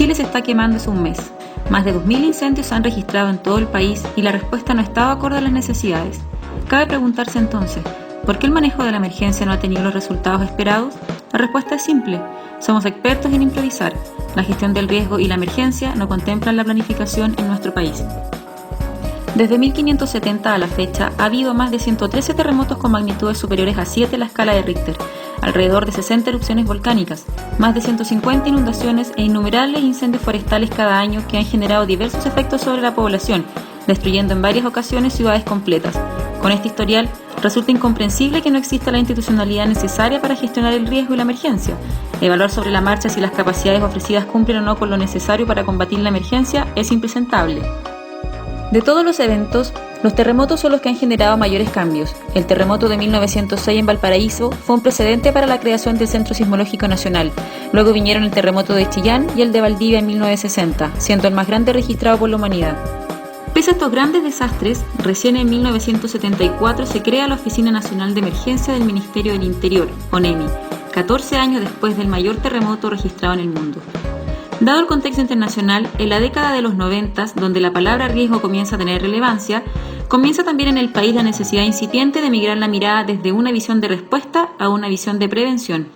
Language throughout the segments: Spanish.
Chile se está quemando hace un mes. Más de 2.000 incendios se han registrado en todo el país y la respuesta no ha estado acorde a las necesidades. Cabe preguntarse entonces, ¿por qué el manejo de la emergencia no ha tenido los resultados esperados? La respuesta es simple. Somos expertos en improvisar. La gestión del riesgo y la emergencia no contemplan la planificación en nuestro país. Desde 1570 a la fecha ha habido más de 113 terremotos con magnitudes superiores a 7 en la escala de Richter, alrededor de 60 erupciones volcánicas, más de 150 inundaciones e innumerables incendios forestales cada año que han generado diversos efectos sobre la población, destruyendo en varias ocasiones ciudades completas. Con este historial, resulta incomprensible que no exista la institucionalidad necesaria para gestionar el riesgo y la emergencia. Evaluar sobre la marcha si las capacidades ofrecidas cumplen o no con lo necesario para combatir la emergencia es impresentable. De todos los eventos, los terremotos son los que han generado mayores cambios. El terremoto de 1906 en Valparaíso fue un precedente para la creación del Centro Sismológico Nacional. Luego vinieron el terremoto de Chillán y el de Valdivia en 1960, siendo el más grande registrado por la humanidad. Pese a estos grandes desastres, recién en 1974 se crea la Oficina Nacional de Emergencia del Ministerio del Interior, ONEMI, 14 años después del mayor terremoto registrado en el mundo. Dado el contexto internacional, en la década de los 90, donde la palabra riesgo comienza a tener relevancia, comienza también en el país la necesidad incipiente de migrar la mirada desde una visión de respuesta a una visión de prevención.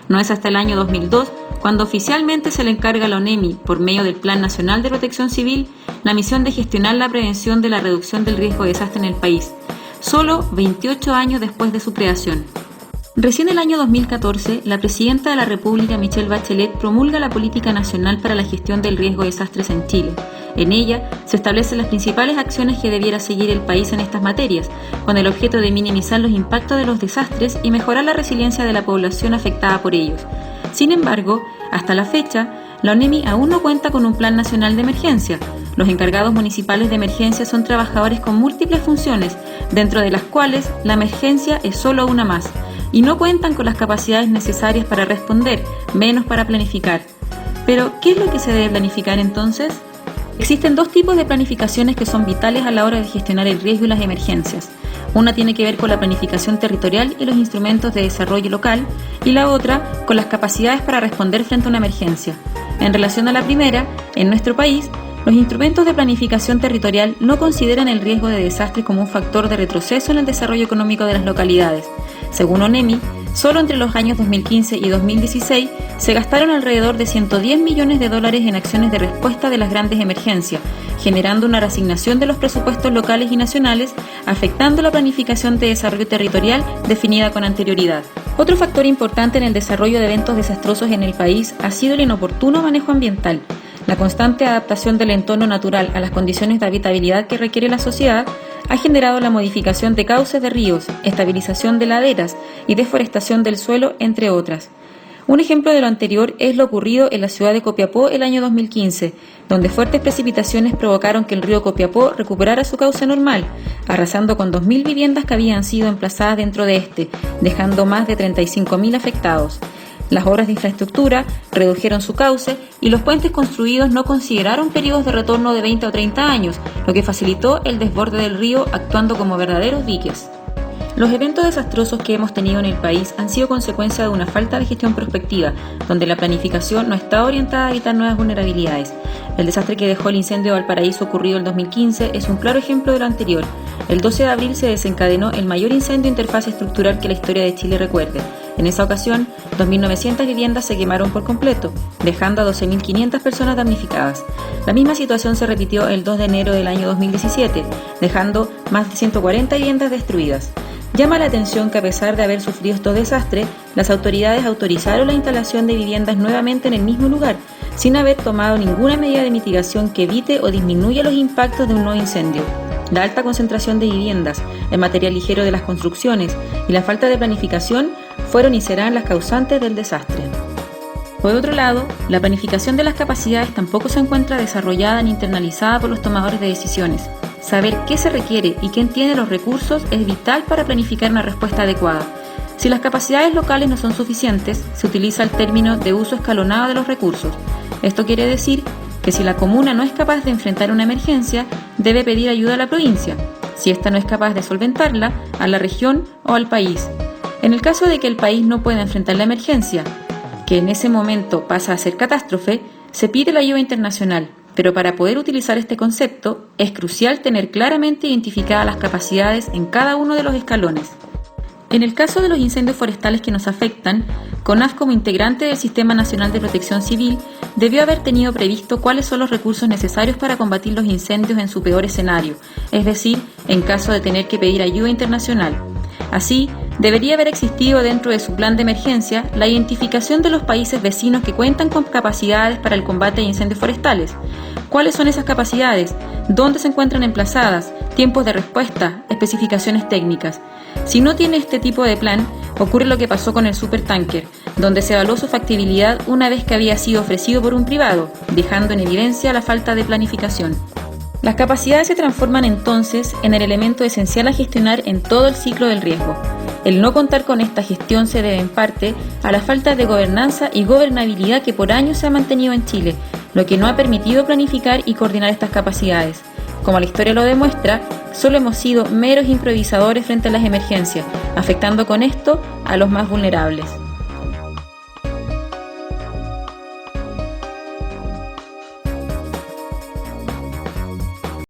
No es hasta el año 2002 cuando oficialmente se le encarga a la ONEMI, por medio del Plan Nacional de Protección Civil, la misión de gestionar la prevención de la reducción del riesgo de desastre en el país, solo 28 años después de su creación. Recién en el año 2014, la Presidenta de la República, Michelle Bachelet, promulga la Política Nacional para la Gestión del Riesgo de Desastres en Chile. En ella se establecen las principales acciones que debiera seguir el país en estas materias, con el objeto de minimizar los impactos de los desastres y mejorar la resiliencia de la población afectada por ellos. Sin embargo, hasta la fecha, la ONEMI aún no cuenta con un plan nacional de emergencia. Los encargados municipales de emergencia son trabajadores con múltiples funciones, dentro de las cuales la emergencia es solo una más, y no cuentan con las capacidades necesarias para responder, menos para planificar. Pero, ¿qué es lo que se debe planificar entonces? Existen dos tipos de planificaciones que son vitales a la hora de gestionar el riesgo y las emergencias. Una tiene que ver con la planificación territorial y los instrumentos de desarrollo local, y la otra con las capacidades para responder frente a una emergencia. En relación a la primera, en nuestro país, los instrumentos de planificación territorial no consideran el riesgo de desastre como un factor de retroceso en el desarrollo económico de las localidades. Según ONEMI, solo entre los años 2015 y 2016 se gastaron alrededor de $110 millones en acciones de respuesta de las grandes emergencias, generando una reasignación de los presupuestos locales y nacionales, afectando la planificación de desarrollo territorial definida con anterioridad. Otro factor importante en el desarrollo de eventos desastrosos en el país ha sido el inoportuno manejo ambiental. La constante adaptación del entorno natural a las condiciones de habitabilidad que requiere la sociedad ha generado la modificación de cauces de ríos, estabilización de laderas y deforestación del suelo, entre otras. Un ejemplo de lo anterior es lo ocurrido en la ciudad de Copiapó el año 2015, donde fuertes precipitaciones provocaron que el río Copiapó recuperara su cauce normal, arrasando con 2.000 viviendas que habían sido emplazadas dentro de este, dejando más de 35.000 afectados. Las obras de infraestructura redujeron su cauce y los puentes construidos no consideraron periodos de retorno de 20 o 30 años, lo que facilitó el desborde del río actuando como verdaderos diques. Los eventos desastrosos que hemos tenido en el país han sido consecuencia de una falta de gestión prospectiva, donde la planificación no está orientada a evitar nuevas vulnerabilidades. El desastre que dejó el incendio de Valparaíso ocurrido en 2015 es un claro ejemplo de lo anterior. El 12 de abril se desencadenó el mayor incendio de interfaz estructural que la historia de Chile recuerde. En esa ocasión, 2.900 viviendas se quemaron por completo, dejando a 12.500 personas damnificadas. La misma situación se repitió el 2 de enero del año 2017, dejando más de 140 viviendas destruidas. Llama la atención que a pesar de haber sufrido estos desastres, las autoridades autorizaron la instalación de viviendas nuevamente en el mismo lugar, sin haber tomado ninguna medida de mitigación que evite o disminuya los impactos de un nuevo incendio. La alta concentración de viviendas, el material ligero de las construcciones y la falta de planificación fueron y serán las causantes del desastre. Por otro lado, la planificación de las capacidades tampoco se encuentra desarrollada ni internalizada por los tomadores de decisiones. Saber qué se requiere y quién tiene los recursos es vital para planificar una respuesta adecuada. Si las capacidades locales no son suficientes, se utiliza el término de uso escalonado de los recursos. Esto quiere decir que si la comuna no es capaz de enfrentar una emergencia, debe pedir ayuda a la provincia. Si ésta no es capaz de solventarla, a la región o al país. En el caso de que el país no pueda enfrentar la emergencia, que en ese momento pasa a ser catástrofe, Se pide la ayuda internacional, pero para poder utilizar este concepto es crucial tener claramente identificadas las capacidades en cada uno de los escalones. En el caso de los incendios forestales que nos afectan, CONAF, como integrante del Sistema Nacional de Protección Civil, debió haber tenido previsto cuáles son los recursos necesarios para combatir los incendios en su peor escenario, es decir, en caso de tener que pedir ayuda internacional. Así, debería haber existido dentro de su plan de emergencia la identificación de los países vecinos que cuentan con capacidades para el combate de incendios forestales. ¿Cuáles son esas capacidades? ¿Dónde se encuentran emplazadas? ¿Tiempos de respuesta? ¿Especificaciones técnicas? Si no tiene este tipo de plan, ocurre lo que pasó con el supertanker, donde se evaluó su factibilidad una vez que había sido ofrecido por un privado, dejando en evidencia la falta de planificación. Las capacidades se transforman entonces en el elemento esencial a gestionar en todo el ciclo del riesgo. El no contar con esta gestión se debe en parte a la falta de gobernanza y gobernabilidad que por años se ha mantenido en Chile, lo que no ha permitido planificar y coordinar estas capacidades. Como la historia lo demuestra, solo hemos sido meros improvisadores frente a las emergencias, afectando con esto a los más vulnerables.